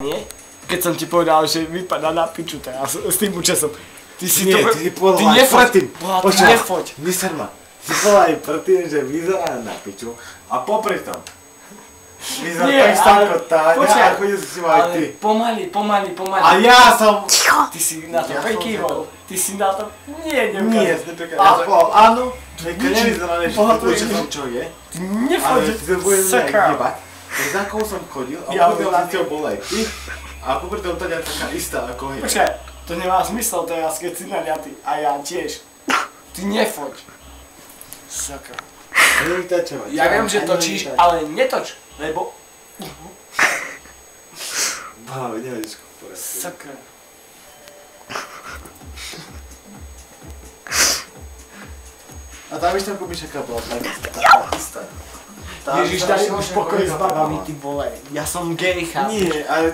nie? Keď som ti povedal, že vypadá na piču teraz s tým účesom. Ty si nie, to... ty povedal ty aj nefoď. predtým. Ty nefoď. Vyser ma. Ty povedal aj predtým, že vyzerá na piču a popri tom. Vyzerá tak sám ako Táňa a chodil si ma aj ty. Pomaly. A ja som... Ty si na to prekýval. Ty si na to... Nie, Nie, ja som povedal áno, že keď nevyzerá než účesom čo je. Ty nefoď. Ale ty to budeš Sakra. nejebať. Tak za koho som chodil a popri tom za tebou bol aj ty. A popri tom Táňa taká istá ako je. Počkaj, to nemá zmysel teraz, keď si naliatý. A ja tiež. Ty nefoď. Sakra. Ja viem, že točíš, ale netoč, lebo... Báve, nevieš povedať. Sakra. A tam ešte kúpiš aká bola tak istá. Ježiš, daj už pokoj s babami, ty vole. Ja som gej, chápeš? Nie, ale